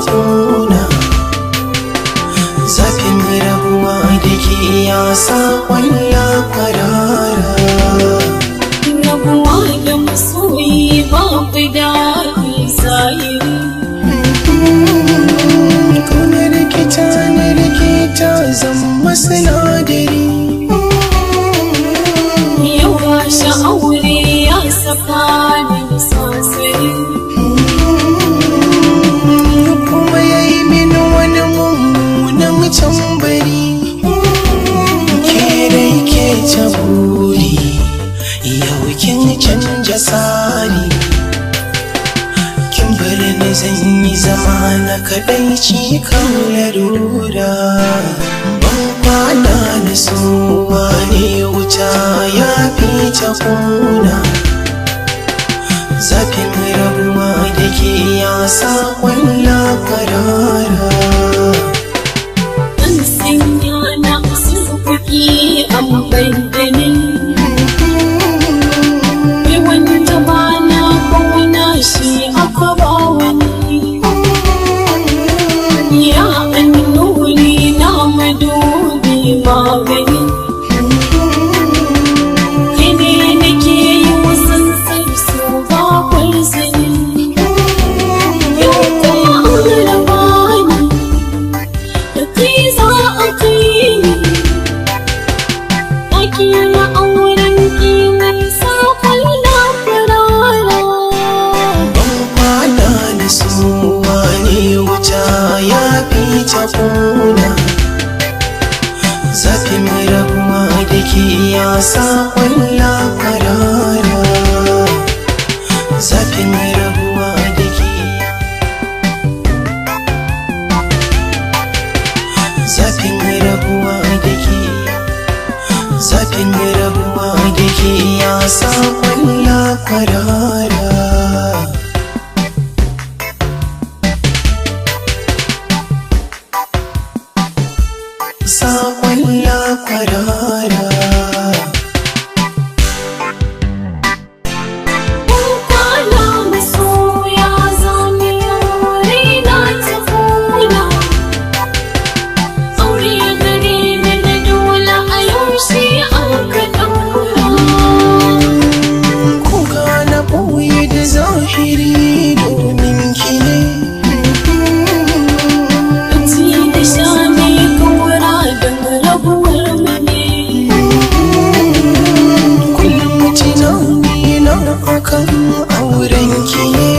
kuna. Zafin rabuwa da ke ya sa kwalla kwarara. Rabuwa da masoyi babu daɗi zahiri. Kuna rikita na rikita zama sinadari. Yawa sha'aure ya saka min sosai. Kuma ya yi mini wani mummunan tambari. Ke dai ke ta buri, yau kin canja tsari. Kin bari ni zan yi zama na kadaici kan larura. Bankwana na so ne wuta ya fi ta kuna. Zafin rabuwa da ke ya sa kwalla kwarara. An sanya na sauƙi an bayyane. Mai wanda ba na kauna shi aka ba wani. Ya annuri na madubi magani. Kene nake yi wasan sarsu ba kwarzani. Yau kuma an raba ni, da kai za a kai ni. Ɗaki na auren ki mai sa kwalla kwarara. Bankwana na so ne wuta ya fi ta kuna. Zafin rabuwa da ke ya sa kwalla kwarara. Zafin rabuwa da ke, zafin rabuwa da ke, zafin rabuwa da ke ya sa kwalla kwarara. Sa kwalla kwarara. Bankwana masoya zane raina ta kuna. Aure gare ni na dole a yaushe aka ɗaura. Kuka na ɓoye da zahiri domin ki ne. Ci da sha ne kaura don rabuwar mu ne. Kullum tunani na akan auren ki ne.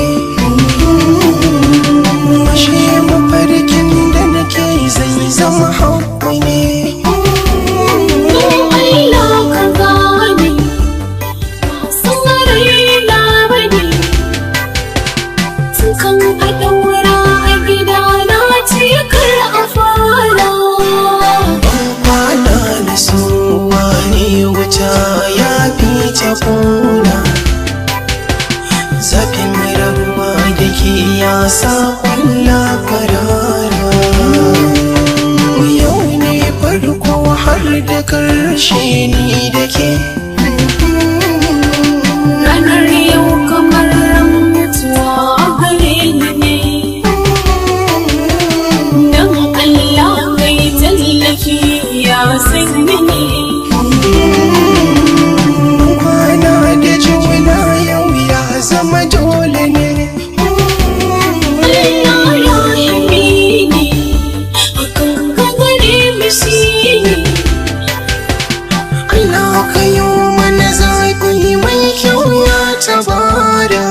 Ashe mafarkin da nake zai zama haƙƙi ne. Don Allah ka gane, ba san raina ba ne. Tun kan a ɗaura a gida na ce kar a fara. Bankwana na so ne wuta ya fi ta kuna. Zafin rabuwa da ke ya sa kwalla kwarara. Yau ne farko har da karshe ni da ke. Ranar yau kamar ran mutuwa a gare ni ne. Don Allah mai tallafi ya san mini. Kwana da juna yau ya zama dole ne. Allah ya yi ni, akan gagare mishi ne. Allah ka yi mana zaɓi mai kyau ya tabara.